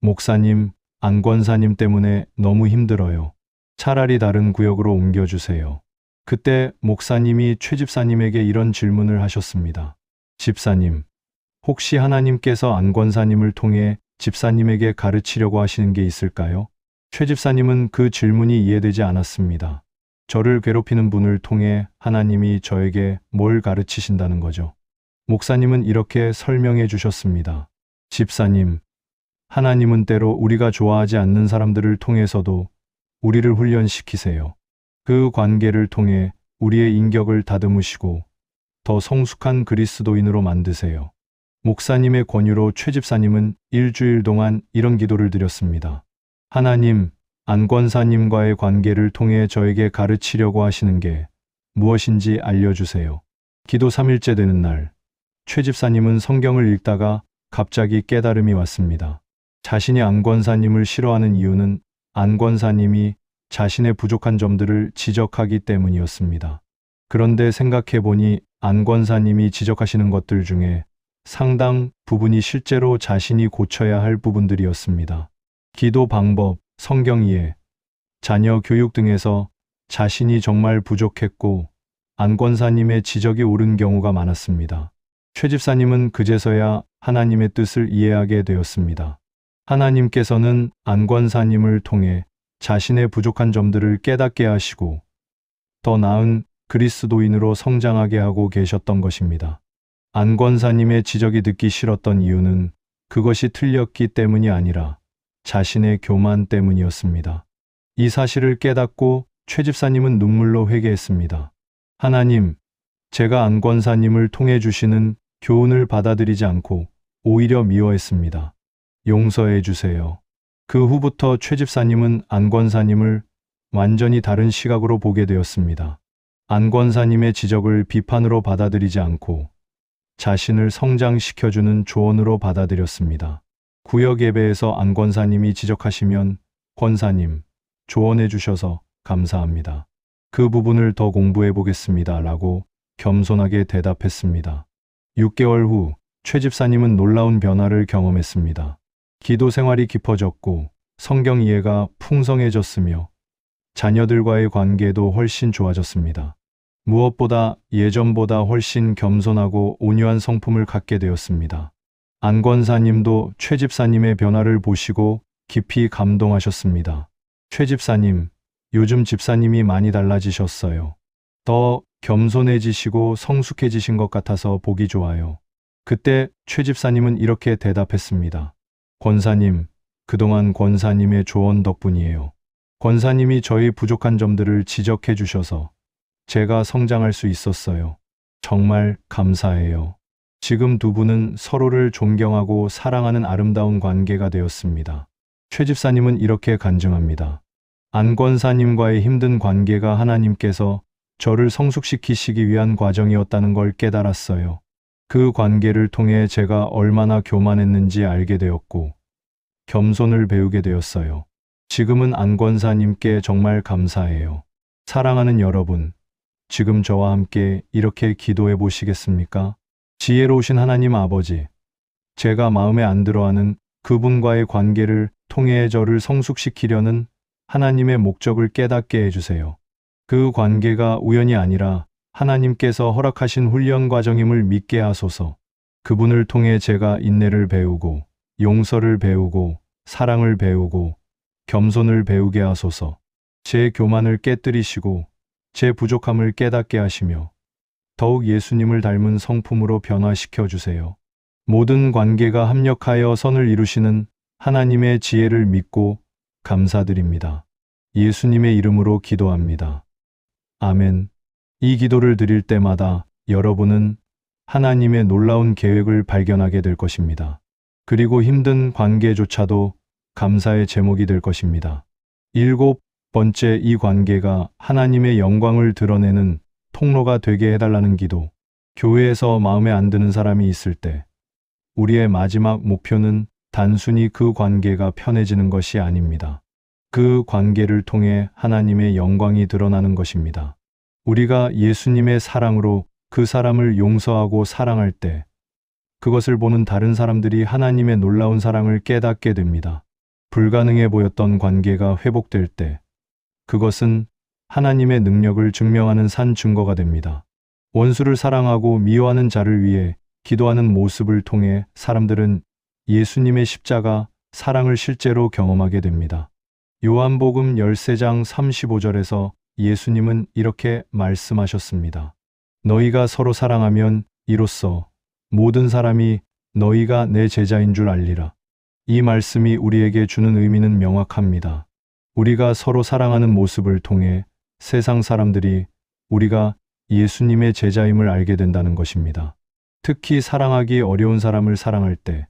목사님, 안 권사님 때문에 너무 힘들어요. 차라리 다른 구역으로 옮겨주세요. 그때 목사님이 최 집사님에게 이런 질문을 하셨습니다. 집사님, 혹시 하나님께서 안 권사님을 통해 집사님에게 가르치려고 하시는 게 있을까요? 최 집사님은 그 질문이 이해되지 않았습니다. 저를 괴롭히는 분을 통해 하나님이 저에게 뭘 가르치신다는 거죠? 목사님은 이렇게 설명해 주셨습니다. 집사님, 하나님은 때로 우리가 좋아하지 않는 사람들을 통해서도 우리를 훈련시키세요. 그 관계를 통해 우리의 인격을 다듬으시고 더 성숙한 그리스도인으로 만드세요. 목사님의 권유로 최 집사님은 일주일 동안 이런 기도를 드렸습니다. 하나님, 안 권사님과의 관계를 통해 저에게 가르치려고 하시는 게 무엇인지 알려주세요. 기도 3일째 되는 날, 최 집사님은 성경을 읽다가 갑자기 깨달음이 왔습니다. 자신이 안 권사님을 싫어하는 이유는 안 권사님이 자신의 부족한 점들을 지적하기 때문이었습니다. 그런데 생각해 보니 안 권사님이 지적하시는 것들 중에 상당 부분이 실제로 자신이 고쳐야 할 부분들이었습니다. 기도 방법, 성경 이해, 자녀 교육 등에서 자신이 정말 부족했고 안 권사님의 지적이 옳은 경우가 많았습니다. 최 집사님은 그제서야 하나님의 뜻을 이해하게 되었습니다. 하나님께서는 안 권사님을 통해 자신의 부족한 점들을 깨닫게 하시고 더 나은 그리스도인으로 성장하게 하고 계셨던 것입니다. 안 권사님의 지적이 듣기 싫었던 이유는 그것이 틀렸기 때문이 아니라 자신의 교만 때문이었습니다. 이 사실을 깨닫고 최 집사님은 눈물로 회개했습니다. 하나님, 제가 안 권사님을 통해 주시는 교훈을 받아들이지 않고 오히려 미워했습니다. 용서해 주세요. 그 후부터 최 집사님은 안 권사님을 완전히 다른 시각으로 보게 되었습니다. 안 권사님의 지적을 비판으로 받아들이지 않고 자신을 성장시켜주는 조언으로 받아들였습니다. 구역 예배에서 안 권사님이 지적하시면 권사님, 조언해 주셔서 감사합니다. 그 부분을 더 공부해 보겠습니다. 라고 겸손하게 대답했습니다. 6개월 후 최 집사님은 놀라운 변화를 경험했습니다. 기도 생활이 깊어졌고 성경 이해가 풍성해졌으며 자녀들과의 관계도 훨씬 좋아졌습니다. 무엇보다 예전보다 훨씬 겸손하고 온유한 성품을 갖게 되었습니다. 안 권사님도 최 집사님의 변화를 보시고 깊이 감동하셨습니다. 최 집사님, 요즘 집사님이 많이 달라지셨어요. 더 겸손해지시고 성숙해지신 것 같아서 보기 좋아요. 그때 최 집사님은 이렇게 대답했습니다. 권사님, 그동안 권사님의 조언 덕분이에요. 권사님이 저희 부족한 점들을 지적해 주셔서 제가 성장할 수 있었어요. 정말 감사해요. 지금 두 분은 서로를 존경하고 사랑하는 아름다운 관계가 되었습니다. 최 집사님은 이렇게 간증합니다. 안 권사님과의 힘든 관계가 하나님께서 저를 성숙시키시기 위한 과정이었다는 걸 깨달았어요. 그 관계를 통해 제가 얼마나 교만했는지 알게 되었고 겸손을 배우게 되었어요. 지금은 안 권사님께 정말 감사해요. 사랑하는 여러분, 지금 저와 함께 이렇게 기도해 보시겠습니까? 지혜로우신 하나님 아버지, 제가 마음에 안 들어하는 그분과의 관계를 통해 저를 성숙시키려는 하나님의 목적을 깨닫게 해주세요. 그 관계가 우연이 아니라 하나님께서 허락하신 훈련 과정임을 믿게 하소서. 그분을 통해 제가 인내를 배우고 용서를 배우고 사랑을 배우고 겸손을 배우게 하소서. 제 교만을 깨뜨리시고 제 부족함을 깨닫게 하시며 더욱 예수님을 닮은 성품으로 변화시켜 주세요. 모든 관계가 합력하여 선을 이루시는 하나님의 지혜를 믿고 감사드립니다. 예수님의 이름으로 기도합니다. 아멘. 이 기도를 드릴 때마다 여러분은 하나님의 놀라운 계획을 발견하게 될 것입니다. 그리고 힘든 관계조차도 감사의 제목이 될 것입니다. 7번째, 이 관계가 하나님의 영광을 드러내는 통로가 되게 해달라는 기도. 교회에서 마음에 안 드는 사람이 있을 때 우리의 마지막 목표는 단순히 그 관계가 편해지는 것이 아닙니다. 그 관계를 통해 하나님의 영광이 드러나는 것입니다. 우리가 예수님의 사랑으로 그 사람을 용서하고 사랑할 때 그것을 보는 다른 사람들이 하나님의 놀라운 사랑을 깨닫게 됩니다. 불가능해 보였던 관계가 회복될 때 그것은 하나님의 능력을 증명하는 산 증거가 됩니다. 원수를 사랑하고 미워하는 자를 위해 기도하는 모습을 통해 사람들은 예수님의 십자가 사랑을 실제로 경험하게 됩니다. 요한복음 13장 35절에서 예수님은 이렇게 말씀하셨습니다. 너희가 서로 사랑하면 이로써 모든 사람이 너희가 내 제자인 줄 알리라. 이 말씀이 우리에게 주는 의미는 명확합니다. 우리가 서로 사랑하는 모습을 통해 세상 사람들이 우리가 예수님의 제자임을 알게 된다는 것입니다. 특히 사랑하기 어려운 사람을 사랑할 때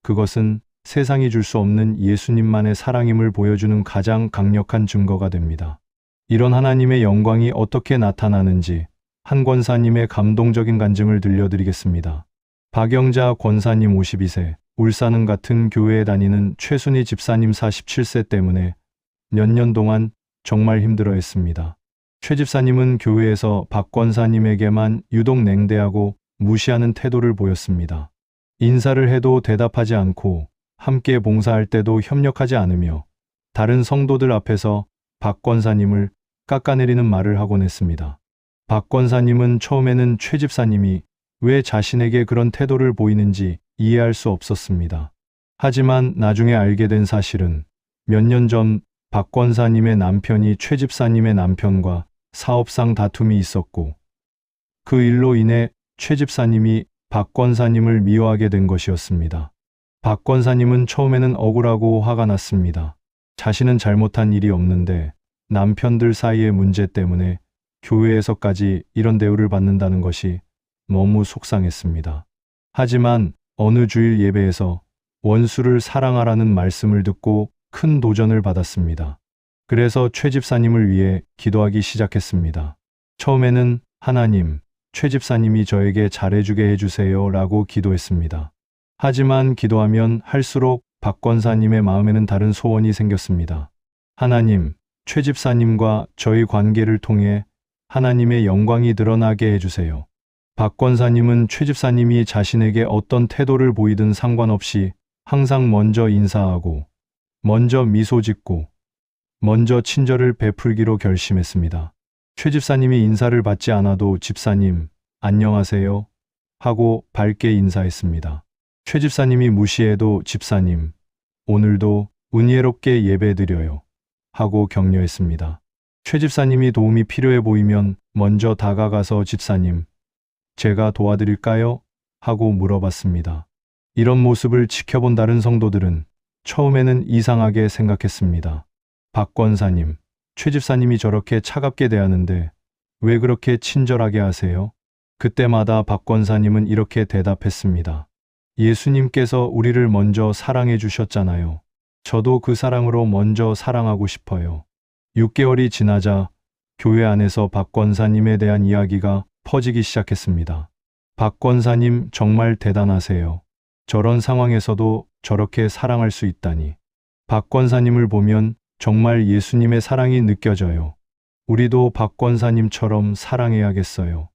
그것은 세상이 줄 수 없는 예수님만의 사랑임을 보여주는 가장 강력한 증거가 됩니다. 이런 하나님의 영광이 어떻게 나타나는지 한 권사님의 감동적인 간증을 들려드리겠습니다. 박영자 권사님 52세, 울산은 같은 교회에 다니는 최순희 집사님 47세 때문에 몇 년 동안 정말 힘들어했습니다. 최 집사님은 교회에서 박 권사님에게만 유독 냉대하고 무시하는 태도를 보였습니다. 인사를 해도 대답하지 않고 함께 봉사할 때도 협력하지 않으며 다른 성도들 앞에서 박 권사님을 깎아내리는 말을 하곤 했습니다. 박 권사님은 처음에는 최 집사님이 왜 자신에게 그런 태도를 보이는지 이해할 수 없었습니다. 하지만 나중에 알게 된 사실은 몇 년 전 박 권사님의 남편이 최 집사님의 남편과 사업상 다툼이 있었고 그 일로 인해 최 집사님이 박 권사님을 미워하게 된 것이었습니다. 박 권사님은 처음에는 억울하고 화가 났습니다. 자신은 잘못한 일이 없는데 남편들 사이의 문제 때문에 교회에서까지 이런 대우를 받는다는 것이 너무 속상했습니다. 하지만 어느 주일 예배에서 원수를 사랑하라는 말씀을 듣고 큰 도전을 받았습니다. 그래서 최 집사님을 위해 기도하기 시작했습니다. 처음에는 하나님, 최 집사님이 저에게 잘해주게 해주세요 라고 기도했습니다. 하지만 기도하면 할수록 박 권사님의 마음에는 다른 소원이 생겼습니다. 하나님, 최 집사님과 저희 관계를 통해 하나님의 영광이 드러나게 해주세요. 박 권사님은 최 집사님이 자신에게 어떤 태도를 보이든 상관없이 항상 먼저 인사하고 먼저 미소 짓고 먼저 친절을 베풀기로 결심했습니다. 최 집사님이 인사를 받지 않아도 집사님, 안녕하세요 하고 밝게 인사했습니다. 최 집사님이 무시해도 집사님, 오늘도 은혜롭게 예배드려요 하고 격려했습니다. 최 집사님이 도움이 필요해 보이면 먼저 다가가서 집사님, 제가 도와드릴까요? 하고 물어봤습니다. 이런 모습을 지켜본 다른 성도들은 처음에는 이상하게 생각했습니다. 박 권사님, 최 집사님이 저렇게 차갑게 대하는데 왜 그렇게 친절하게 하세요? 그때마다 박 권사님은 이렇게 대답했습니다. 예수님께서 우리를 먼저 사랑해 주셨잖아요. 저도 그 사랑으로 먼저 사랑하고 싶어요. 6개월이 지나자 교회 안에서 박 권사님에 대한 이야기가 퍼지기 시작했습니다. 박 권사님 정말 대단하세요. 저런 상황에서도 저렇게 사랑할 수 있다니. 박 권사님을 보면 정말 예수님의 사랑이 느껴져요. 우리도 박 권사님처럼 사랑해야겠어요.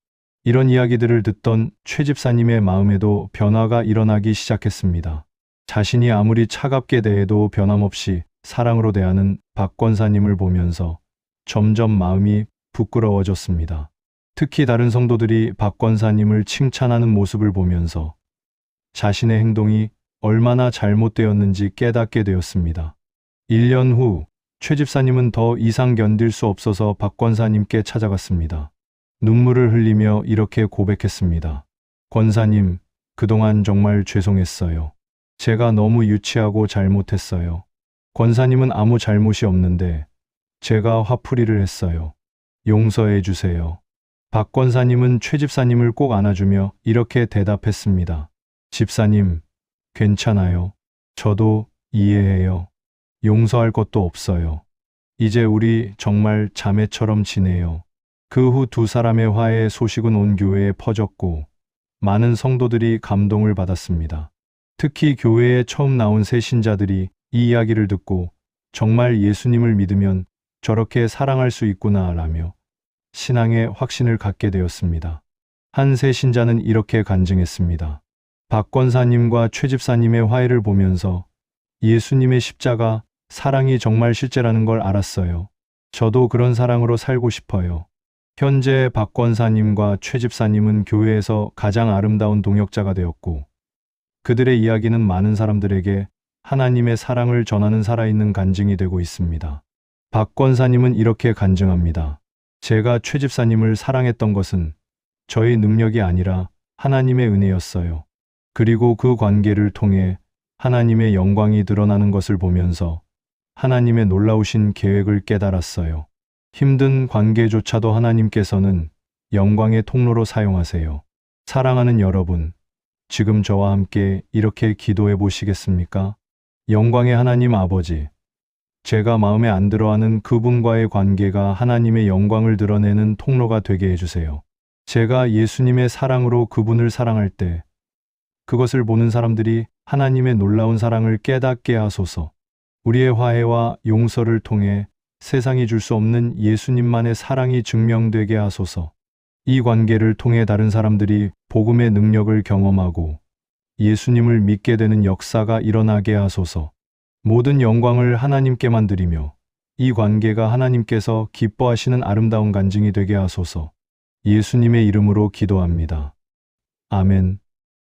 이런 이야기들을 듣던 최 집사님의 마음에도 변화가 일어나기 시작했습니다. 자신이 아무리 차갑게 대해도 변함없이 사랑으로 대하는 박 권사님을 보면서 점점 마음이 부끄러워졌습니다. 특히 다른 성도들이 박 권사님을 칭찬하는 모습을 보면서 자신의 행동이 얼마나 잘못되었는지 깨닫게 되었습니다. 1년 후 최 집사님은 더 이상 견딜 수 없어서 박 권사님께 찾아갔습니다. 눈물을 흘리며 이렇게 고백했습니다. 권사님, 그동안 정말 죄송했어요. 제가 너무 유치하고 잘못했어요. 권사님은 아무 잘못이 없는데 제가 화풀이를 했어요. 용서해 주세요. 박 권사님은 최 집사님을 꼭 안아주며 이렇게 대답했습니다. 집사님, 괜찮아요. 저도 이해해요. 용서할 것도 없어요. 이제 우리 정말 자매처럼 지내요. 그 후 두 사람의 화해 소식은 온 교회에 퍼졌고 많은 성도들이 감동을 받았습니다. 특히 교회에 처음 나온 새 신자들이 이 이야기를 듣고 정말 예수님을 믿으면 저렇게 사랑할 수 있구나 라며 신앙의 확신을 갖게 되었습니다. 한 새 신자는 이렇게 간증했습니다. 박 권사님과 최 집사님의 화해를 보면서 예수님의 십자가 사랑이 정말 실제라는 걸 알았어요. 저도 그런 사랑으로 살고 싶어요. 현재 박 권사님과 최 집사님은 교회에서 가장 아름다운 동역자가 되었고, 그들의 이야기는 많은 사람들에게 하나님의 사랑을 전하는 살아있는 간증이 되고 있습니다. 박 권사님은 이렇게 간증합니다. 제가 최 집사님을 사랑했던 것은 저의 능력이 아니라 하나님의 은혜였어요. 그리고 그 관계를 통해 하나님의 영광이 드러나는 것을 보면서 하나님의 놀라우신 계획을 깨달았어요. 힘든 관계조차도 하나님께서는 영광의 통로로 사용하세요. 사랑하는 여러분, 지금 저와 함께 이렇게 기도해 보시겠습니까? 영광의 하나님 아버지, 제가 마음에 안 들어하는 그분과의 관계가 하나님의 영광을 드러내는 통로가 되게 해주세요. 제가 예수님의 사랑으로 그분을 사랑할 때 그것을 보는 사람들이 하나님의 놀라운 사랑을 깨닫게 하소서. 우리의 화해와 용서를 통해 세상이 줄 수 없는 예수님만의 사랑이 증명되게 하소서. 이 관계를 통해 다른 사람들이 복음의 능력을 경험하고 예수님을 믿게 되는 역사가 일어나게 하소서. 모든 영광을 하나님께만 드리며 이 관계가 하나님께서 기뻐하시는 아름다운 간증이 되게 하소서. 예수님의 이름으로 기도합니다. 아멘.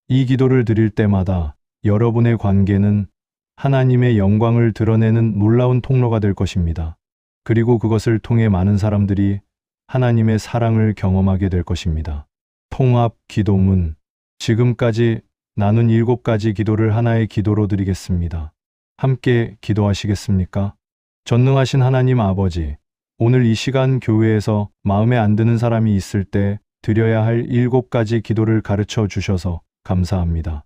이 기도를 드릴 때마다 여러분의 관계는 하나님의 영광을 드러내는 놀라운 통로가 될 것입니다. 그리고 그것을 통해 많은 사람들이 하나님의 사랑을 경험하게 될 것입니다. 통합 기도문. 지금까지 나눈 7가지 기도를 하나의 기도로 드리겠습니다. 함께 기도하시겠습니까? 전능하신 하나님 아버지, 오늘 이 시간 교회에서 마음에 안 드는 사람이 있을 때 드려야 할 7가지 기도를 가르쳐 주셔서 감사합니다.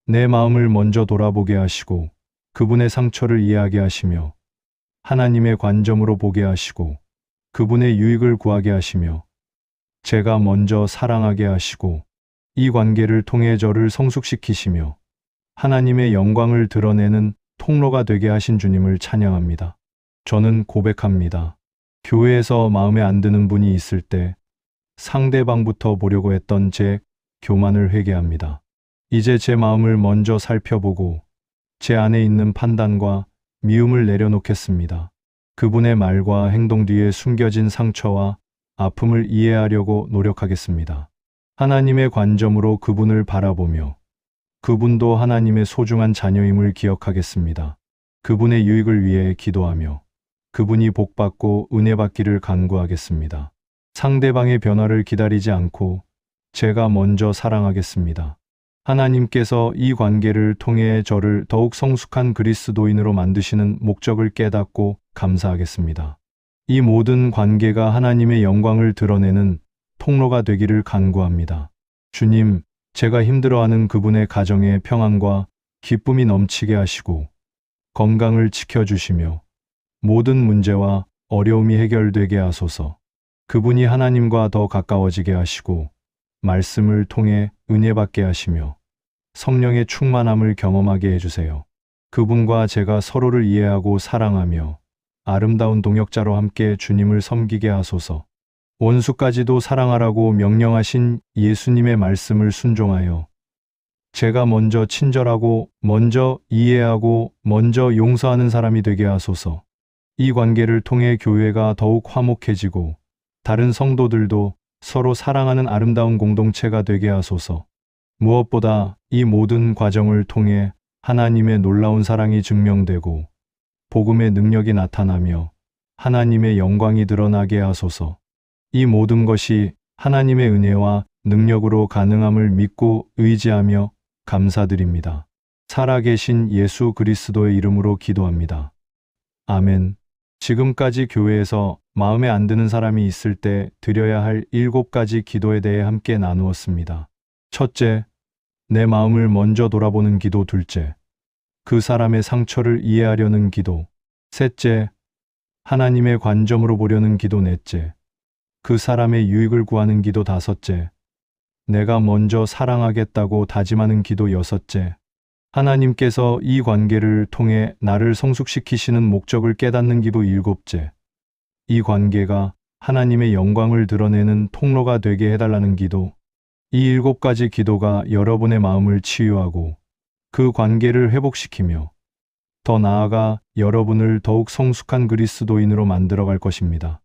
내 마음을 먼저 돌아보게 하시고 그분의 상처를 이해하게 하시며 하나님의 관점으로 보게 하시고 그분의 유익을 구하게 하시며 제가 먼저 사랑하게 하시고 이 관계를 통해 저를 성숙시키시며 하나님의 영광을 드러내는 통로가 되게 하신 주님을 찬양합니다. 저는 고백합니다. 교회에서 마음에 안 드는 분이 있을 때 상대방부터 보려고 했던 제 교만을 회개합니다. 이제 제 마음을 먼저 살펴보고 제 안에 있는 판단과 미움을 내려놓겠습니다. 그분의 말과 행동 뒤에 숨겨진 상처와 아픔을 이해하려고 노력하겠습니다. 하나님의 관점으로 그분을 바라보며 그분도 하나님의 소중한 자녀임을 기억하겠습니다. 그분의 유익을 위해 기도하며 그분이 복받고 은혜 받기를 간구하겠습니다. 상대방의 변화를 기다리지 않고 제가 먼저 사랑하겠습니다. 하나님께서 이 관계를 통해 저를 더욱 성숙한 그리스도인으로 만드시는 목적을 깨닫고 감사하겠습니다. 이 모든 관계가 하나님의 영광을 드러내는 통로가 되기를 간구합니다. 주님, 제가 힘들어하는 그분의 가정에 평안과 기쁨이 넘치게 하시고 건강을 지켜주시며 모든 문제와 어려움이 해결되게 하소서. 그분이 하나님과 더 가까워지게 하시고 말씀을 통해 은혜 받게 하시며 성령의 충만함을 경험하게 해주세요. 그분과 제가 서로를 이해하고 사랑하며 아름다운 동역자로 함께 주님을 섬기게 하소서. 원수까지도 사랑하라고 명령하신 예수님의 말씀을 순종하여 제가 먼저 친절하고 먼저 이해하고 먼저 용서하는 사람이 되게 하소서. 이 관계를 통해 교회가 더욱 화목해지고 다른 성도들도 서로 사랑하는 아름다운 공동체가 되게 하소서. 무엇보다 이 모든 과정을 통해 하나님의 놀라운 사랑이 증명되고 복음의 능력이 나타나며 하나님의 영광이 드러나게 하소서. 이 모든 것이 하나님의 은혜와 능력으로 가능함을 믿고 의지하며 감사드립니다. 살아계신 예수 그리스도의 이름으로 기도합니다. 아멘. 지금까지 교회에서 마음에 안 드는 사람이 있을 때 드려야 할 7가지 기도에 대해 함께 나누었습니다. 첫째, 내 마음을 먼저 돌아보는 기도. 둘째, 그 사람의 상처를 이해하려는 기도. 셋째, 하나님의 관점으로 보려는 기도. 넷째, 그 사람의 유익을 구하는 기도. 다섯째, 내가 먼저 사랑하겠다고 다짐하는 기도. 여섯째, 하나님께서 이 관계를 통해 나를 성숙시키시는 목적을 깨닫는 기도. 일곱째, 이 관계가 하나님의 영광을 드러내는 통로가 되게 해달라는 기도. 이 7가지 기도가 여러분의 마음을 치유하고 그 관계를 회복시키며 더 나아가 여러분을 더욱 성숙한 그리스도인으로 만들어갈 것입니다.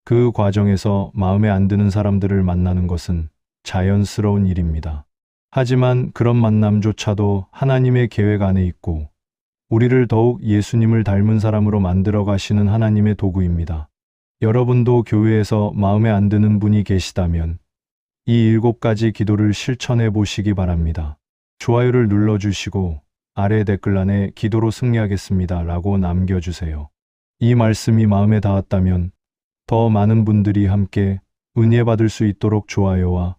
그 과정에서 마음에 안 드는 사람들을 만나는 것은 자연스러운 일입니다. 하지만 그런 만남조차도 하나님의 계획 안에 있고 우리를 더욱 예수님을 닮은 사람으로 만들어 가시는 하나님의 도구입니다. 여러분도 교회에서 마음에 안 드는 분이 계시다면 이 7가지 기도를 실천해 보시기 바랍니다. 좋아요를 눌러주시고 아래 댓글란에 기도로 승리하겠습니다 라고 남겨주세요. 이 말씀이 마음에 닿았다면 더 많은 분들이 함께 은혜 받을 수 있도록 좋아요와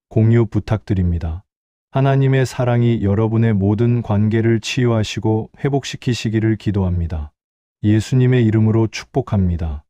공유 부탁드립니다. 하나님의 사랑이 여러분의 모든 관계를 치유하시고 회복시키시기를 기도합니다. 예수님의 이름으로 축복합니다.